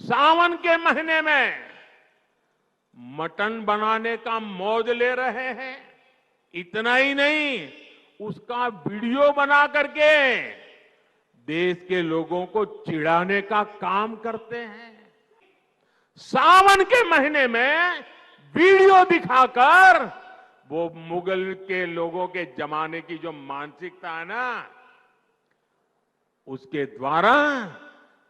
सावन के महीने में मटन बनाने का मौज ले रहे हैं। इतना ही नहीं, उसका वीडियो बना करके देश के लोगों को चिढ़ाने का काम करते हैं। सावन के महीने में वीडियो दिखाकर वो मुगल के लोगों के जमाने की जो मानसिकता है ना, उसके द्वारा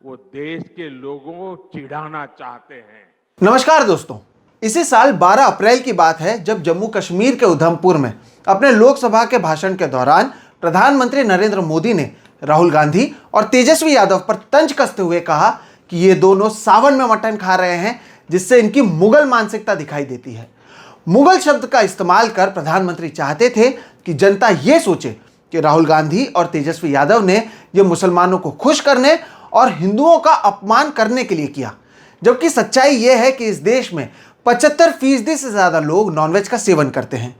वो देश के लोगों को चिढ़ाना चाहते हैं। नमस्कार दोस्तों, इसी साल 12 अप्रैल की बात है जब जम्मू कश्मीर के उधमपुर में अपने लोकसभा के भाषण के दौरान प्रधानमंत्री नरेंद्र मोदी ने राहुल गांधी और तेजस्वी यादव पर तंज कसते हुए कहा कि ये दोनों सावन में मटन खा रहे हैं, जिससे इनकी मुगल मानसिकता दिखाई देती है। मुगल शब्द का इस्तेमाल कर प्रधानमंत्री चाहते थे कि जनता ये सोचे कि राहुल गांधी और तेजस्वी यादव ने ये मुसलमानों को खुश करने और हिंदुओं का अपमान करने के लिए किया, जबकि सच्चाई यह है कि इस देश में 75% से ज़्यादा लोग नॉनवेज का सेवन करते हैं।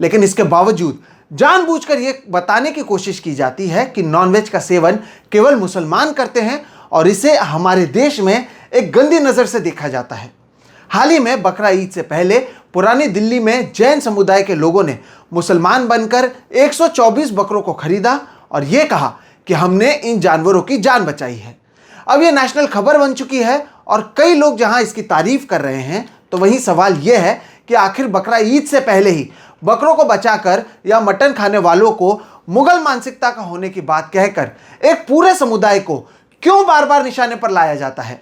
लेकिन इसके बावजूद जानबूझकर यह बताने की कोशिश की जाती है कि नॉनवेज का सेवन केवल मुसलमान करते हैं और इसे हमारे देश में एक गंदी नज़र से देखा जाता है। हाल ही में बकरा ईद से पहले पुरानी दिल्ली में जैन समुदाय के लोगों ने मुसलमान बनकर 124 बकरों को खरीदा और ये कहा कि हमने इन जानवरों की जान बचाई है। अब ये नेशनल खबर बन चुकी है और कई लोग जहां इसकी तारीफ कर रहे हैं, तो वहीं सवाल यह है कि आखिर बकरा ईद से पहले ही बकरों को बचाकर या मटन खाने वालों को मुगल मानसिकता का होने की बात कहकर एक पूरे समुदाय को क्यों बार बार निशाने पर लाया जाता है।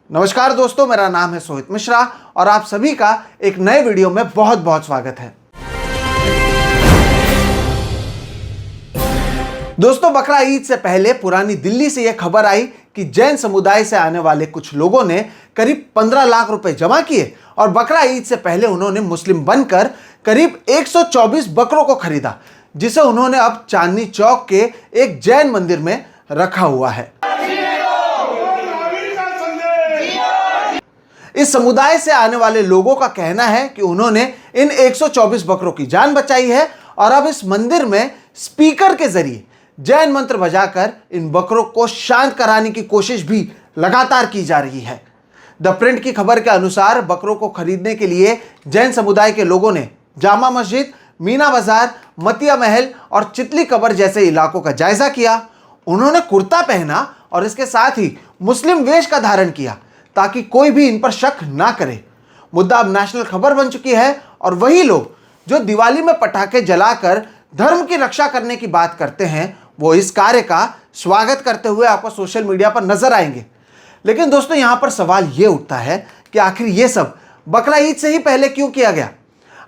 नमस्कार दोस्तों, मेरा नाम है सोहित मिश्रा और आप सभी का एक नए वीडियो में बहुत बहुत स्वागत है। दोस्तों, बकरा ईद से पहले पुरानी दिल्ली से यह खबर आई कि जैन समुदाय से आने वाले कुछ लोगों ने करीब 15 लाख रुपए जमा किए और बकरा ईद से पहले उन्होंने मुस्लिम बनकर करीब 124 बकरों को खरीदा, जिसे उन्होंने अब चांदनी चौक के एक जैन मंदिर में रखा हुआ है। इस समुदाय से आने वाले लोगों का कहना है कि उन्होंने इन 124 बकरों की जान बचाई है और अब इस मंदिर में स्पीकर के जरिए जैन मंत्र बजाकर इन बकरों को शांत कराने की कोशिश भी लगातार की जा रही है। द प्रिंट की खबर के अनुसार बकरों को खरीदने के लिए जैन समुदाय के लोगों ने जामा मस्जिद, मीना बाजार, मतिया महल और चितली कबर जैसे इलाकों का जायजा किया। उन्होंने कुर्ता पहना और इसके साथ ही मुस्लिम वेश का धारण किया ताकि कोई भी इन पर शक ना करे। मुद्दा अब नेशनल खबर बन चुकी है और वही लोग जो दिवाली में पटाखे जलाकर धर्म की रक्षा करने की बात करते हैं, वो इस कार्य का स्वागत करते हुए आपको सोशल मीडिया पर नजर आएंगे। लेकिन दोस्तों, यहां पर सवाल ये उठता है कि आखिर ये सब बकरा ईद से ही पहले क्यों किया गया।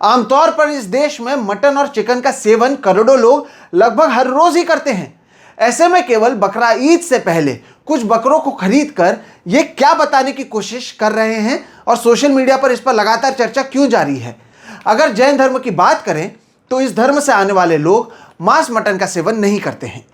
आमतौर पर इस देश में मटन और चिकन का सेवन करोड़ों लोग लगभग हर रोज ही करते हैं। ऐसे में केवल बकरा ईद से पहले कुछ बकरों को खरीद कर ये क्या बताने की कोशिश कर रहे हैं और सोशल मीडिया पर इस पर लगातार चर्चा क्यों जारी है। अगर जैन धर्म की बात करें तो इस धर्म से आने वाले लोग मांस मटन का सेवन नहीं करते हैं।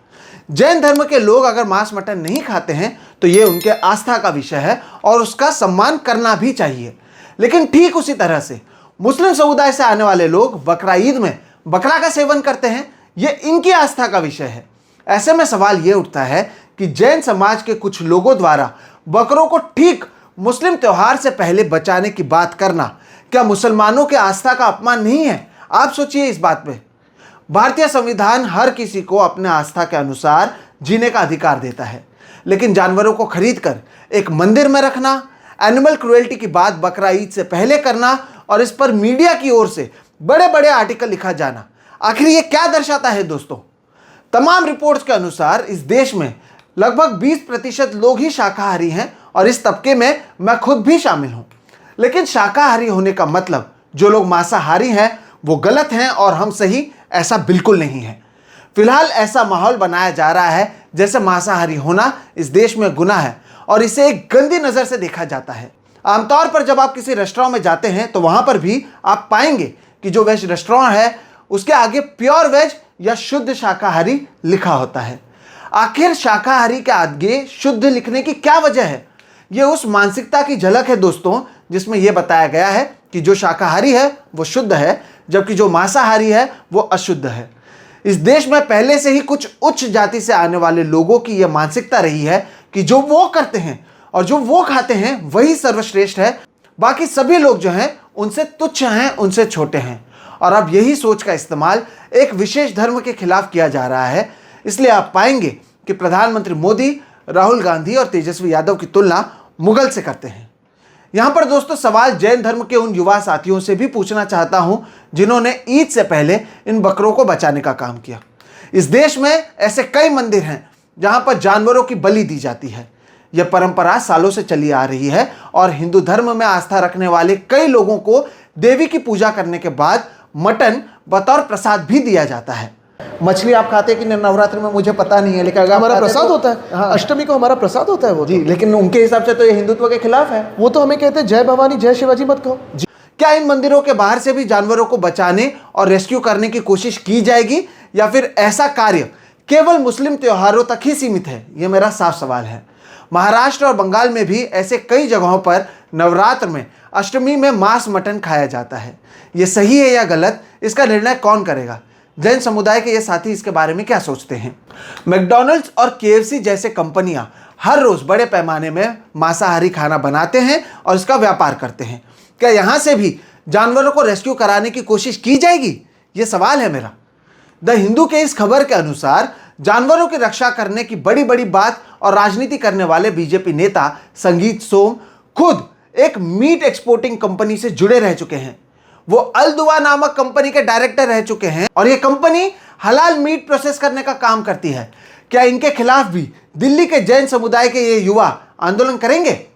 जैन धर्म के लोग अगर मांस मटन नहीं खाते हैं तो ये उनके आस्था का विषय है और उसका सम्मान करना भी चाहिए। लेकिन ठीक उसी तरह से मुस्लिम समुदाय से आने वाले लोग बकरा ईद में बकरा का सेवन करते हैं, ये इनकी आस्था का विषय है। ऐसे में सवाल ये उठता है कि जैन समाज के कुछ लोगों द्वारा बकरों को ठीक मुस्लिम त्योहार से पहले बचाने की बात करना क्या मुसलमानों के आस्था का अपमान नहीं है? आप सोचिए इस बात पे। भारतीय संविधान हर किसी को अपने आस्था के अनुसार जीने का अधिकार देता है, लेकिन जानवरों को खरीदकर एक मंदिर में रखना, एनिमल क्रुएल्टी की बात बकरा ईद से पहले करना और इस पर मीडिया की ओर से बड़े बड़े आर्टिकल लिखा जाना, आखिर ये क्या दर्शाता है दोस्तों? तमाम रिपोर्ट्स के अनुसार इस देश में लगभग 20% लोग ही शाकाहारी हैं और इस तबके में मैं खुद भी शामिल हूं। लेकिन शाकाहारी होने का मतलब जो लोग मांसाहारी हैं वो गलत हैं और हम सही, ऐसा बिल्कुल नहीं है। फिलहाल ऐसा माहौल बनाया जा रहा है जैसे मांसाहारी होना इस देश में गुनाह है और इसे एक गंदी नज़र से देखा जाता है। आमतौर पर जब आप किसी रेस्टोरेंट में जाते हैं तो वहाँ पर भी आप पाएंगे कि जो वेज रेस्टोरेंट है उसके आगे प्योर वेज या शुद्ध शाकाहारी लिखा होता है। आखिर शाकाहारी के आगे शुद्ध लिखने की क्या वजह है? ये उस मानसिकता की झलक है दोस्तों, जिसमें यह बताया गया है कि जो शाकाहारी है वो शुद्ध है, जबकि जो मांसाहारी है वो अशुद्ध है। इस देश में पहले से ही कुछ उच्च जाति से आने वाले लोगों की यह मानसिकता रही है कि जो वो करते हैं और जो वो खाते हैं वही सर्वश्रेष्ठ है, बाकी सभी लोग जो हैं उनसे तुच्छ हैं, उनसे छोटे हैं। और अब यही सोच का इस्तेमाल एक विशेष धर्म के खिलाफ किया जा रहा है। इसलिए आप पाएंगे कि प्रधानमंत्री मोदी राहुल गांधी और तेजस्वी यादव की तुलना मुगल से करते हैं। यहां पर दोस्तों सवाल जैन धर्म के उन युवा साथियों से भी पूछना चाहता हूं जिन्होंने ईद से पहले इन बकरों को बचाने का काम किया। इस देश में ऐसे कई मंदिर हैं जहां पर जानवरों की बलि दी जाती है। यह परंपरा सालों से चली आ रही है और हिंदू धर्म में आस्था रखने वाले कई लोगों को देवी की पूजा करने के बाद मटन बतौर प्रसाद भी दिया जाता है। मछली आप खाते हैं कि नवरात्रि में मुझे पता नहीं है, लेकिन अगर हमारा प्रसाद होता है। हाँ। अष्टमी को हमारा प्रसाद होता है वो जी, लेकिन उनके हिसाब से तो ये हिंदुत्व के खिलाफ है। वो तो हमें कहते हैं जय भवानी जय शिवाजी मत कहो। क्या इन मंदिरों के बाहर से भी जानवरों को बचाने और रेस्क्यू करने की कोशिश की जाएगी या फिर ऐसा कार्य केवल मुस्लिम त्योहारों तक ही सीमित है? यह मेरा साफ सवाल है। महाराष्ट्र और बंगाल में भी ऐसे कई जगहों पर नवरात्र में अष्टमी में मांस मटन खाया जाता है। यह सही है या गलत, इसका निर्णय कौन करेगा? जैन समुदाय के ये साथी इसके बारे में क्या सोचते हैं? मैकडॉनल्ड्स और KFC जैसे कंपनियां हर रोज बड़े पैमाने में मांसाहारी खाना बनाते हैं और इसका व्यापार करते हैं। क्या यहां से भी जानवरों को रेस्क्यू कराने की कोशिश की जाएगी? ये सवाल है मेरा। द हिंदू के इस खबर के अनुसार जानवरों की रक्षा करने की बड़ी बड़ी बात और राजनीति करने वाले बीजेपी नेता संगीत सोम खुद एक मीट एक्सपोर्टिंग कंपनी से जुड़े रह चुके हैं। वो अल दुआ नामक कंपनी के डायरेक्टर रह चुके हैं और ये कंपनी हलाल मीट प्रोसेस करने का काम करती है। क्या इनके खिलाफ भी दिल्ली के जैन समुदाय के ये युवा आंदोलन करेंगे?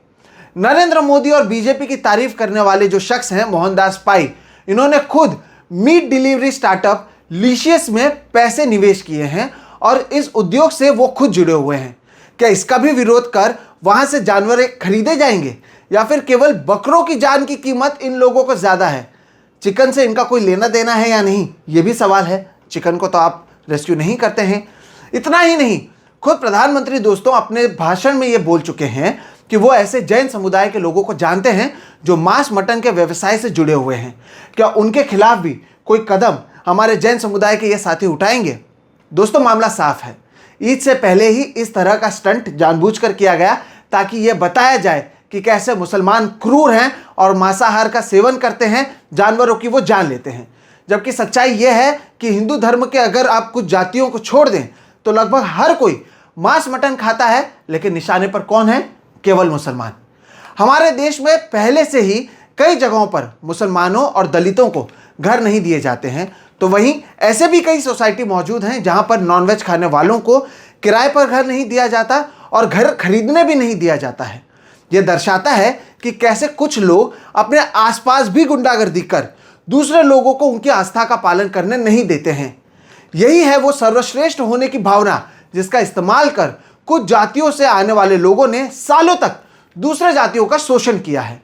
नरेंद्र मोदी और बीजेपी की तारीफ करने वाले जो शख्स हैं मोहनदास पाई, इन्होंने खुद मीट डिलीवरी स्टार्टअप लिशियस में पैसे निवेश किए हैं और इस उद्योग से वो खुद जुड़े हुए हैं। क्या इसका भी विरोध कर वहां से जानवर खरीदे जाएंगे या फिर केवल बकरों की जान की कीमत इन लोगों को ज्यादा है? चिकन से इनका कोई लेना देना है या नहीं, ये भी सवाल है। चिकन को तो आप रेस्क्यू नहीं करते हैं। इतना ही नहीं, खुद प्रधानमंत्री दोस्तों अपने भाषण में ये बोल चुके हैं कि वो ऐसे जैन समुदाय के लोगों को जानते हैं जो मांस मटन के व्यवसाय से जुड़े हुए हैं। क्या उनके खिलाफ भी कोई कदम हमारे जैन समुदाय के ये साथी उठाएंगे? दोस्तों मामला साफ है। ईद से पहले ही इस तरह का स्टंट जानबूझकर किया गया ताकि यह बताया जाए कि कैसे मुसलमान क्रूर हैं और मांसाहार का सेवन करते हैं, जानवरों की वो जान लेते हैं। जबकि सच्चाई यह है कि हिंदू धर्म के अगर आप कुछ जातियों को छोड़ दें तो लगभग हर कोई मांस मटन खाता है, लेकिन निशाने पर कौन है? केवल मुसलमान। हमारे देश में पहले से ही कई जगहों पर मुसलमानों और दलितों को घर नहीं दिए जाते हैं, तो वहीं ऐसे भी कई सोसाइटी मौजूद हैं जहां पर नॉनवेज खाने वालों को किराए पर घर नहीं दिया जाता और घर खरीदने भी नहीं दिया जाता है। यह दर्शाता है कि कैसे कुछ लोग अपने आसपास भी गुंडागर्दी कर दूसरे लोगों को उनकी आस्था का पालन करने नहीं देते हैं। यही है वो सर्वश्रेष्ठ होने की भावना जिसका इस्तेमाल कर कुछ जातियों से आने वाले लोगों ने सालों तक दूसरे जातियों का शोषण किया है।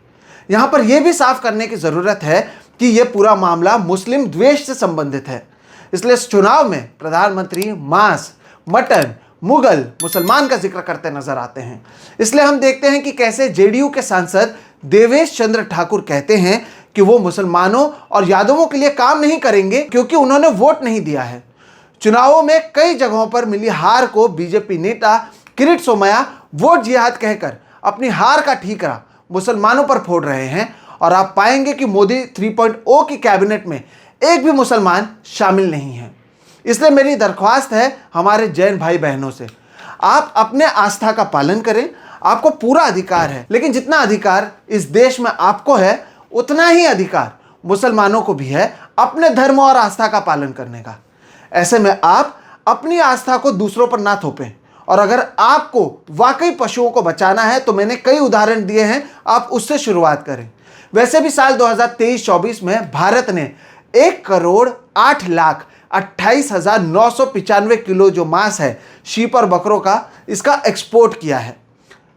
यहां पर यह भी साफ करने की जरूरत है कि यह पूरा मामला मुस्लिम द्वेष से संबंधित है। इसलिए इस चुनाव में प्रधानमंत्री मांस, मटन, मुगल, मुसलमान का जिक्र करते नजर आते हैं। इसलिए हम देखते हैं कि कैसे JDU के सांसद देवेश चंद्र ठाकुर कहते हैं कि वो मुसलमानों और यादवों के लिए काम नहीं करेंगे क्योंकि उन्होंने वोट नहीं दिया है। चुनावों में कई जगहों पर मिली हार को बीजेपी नेता किरीट सोमैया वोट जिहाद कहकर अपनी हार का ठीकरा मुसलमानों पर फोड़ रहे हैं। और आप पाएंगे कि मोदी 3.0 की कैबिनेट में एक भी मुसलमान शामिल नहीं है। इसलिए मेरी दरख्वास्त है हमारे जैन भाई बहनों से, आप अपने आस्था का पालन करें। आपको पूरा अधिकार है, लेकिन जितना अधिकार इस देश में आपको है उतना ही अधिकार मुसलमानों को भी है अपने धर्म और आस्था का पालन करने का। ऐसे में आप अपनी आस्था को दूसरों पर ना थोपें। और अगर आपको वाकई पशुओं को बचाना है तो मैंने कई उदाहरण दिए हैं, आप उससे शुरुआत करें। वैसे भी साल 2023-24 में भारत ने 1,08,28,995 किलो जो मांस है शीप और बकरों का, इसका एक्सपोर्ट किया है।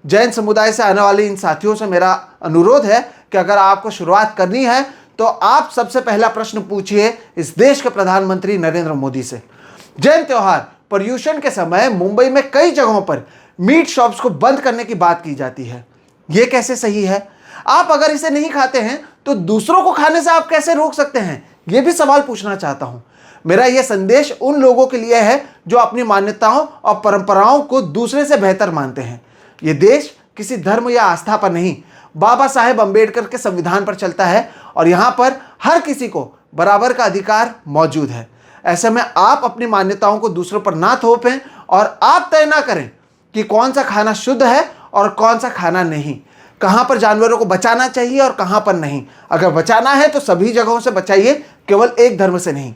जैन समुदाय से आने वाले इन साथियों से मेरा अनुरोध है कि अगर आपको शुरुआत करनी है तो आप सबसे पहला प्रश्न पूछिए इस देश के प्रधानमंत्री नरेंद्र मोदी से। जैन त्योहार पर्यूषण के समय मुंबई में कई जगहों पर मीट शॉप्स को बंद करने की बात की जाती है। यह कैसे सही है? आप अगर इसे नहीं खाते हैं तो दूसरों को खाने से आप कैसे रोक सकते हैं? यह भी सवाल पूछना चाहता हूं। मेरा यह संदेश उन लोगों के लिए है जो अपनी मान्यताओं और परंपराओं को दूसरे से बेहतर मानते हैं। यह देश किसी धर्म या आस्था पर नहीं, बाबा साहेब अंबेडकर के संविधान पर चलता है और यहाँ पर हर किसी को बराबर का अधिकार मौजूद है। ऐसे में आप अपनी मान्यताओं को दूसरों पर ना थोपें और आप तय ना करें कि कौन सा खाना शुद्ध है और कौन सा खाना नहीं, कहाँ पर जानवरों को बचाना चाहिए और कहाँ पर नहीं। अगर बचाना है तो सभी जगहों से बचाइए, केवल एक धर्म से नहीं।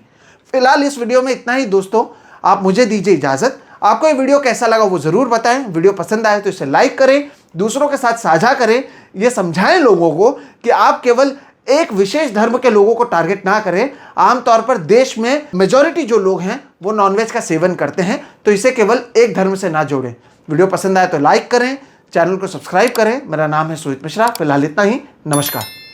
फिलहाल इस वीडियो में इतना ही दोस्तों, आप मुझे दीजिए इजाज़त। आपको ये वीडियो कैसा लगा वो ज़रूर बताएं। वीडियो पसंद आए तो इसे लाइक करें, दूसरों के साथ साझा करें, ये समझाएं लोगों को कि आप केवल एक विशेष धर्म के लोगों को टारगेट ना करें। आमतौर पर देश में मेजॉरिटी जो लोग हैं वो नॉनवेज का सेवन करते हैं, तो इसे केवल एक धर्म से ना जोड़ें। वीडियो पसंद आए तो लाइक करें, चैनल को सब्सक्राइब करें। मेरा नाम है सुहित मिश्रा। फिलहाल इतना ही, नमस्कार।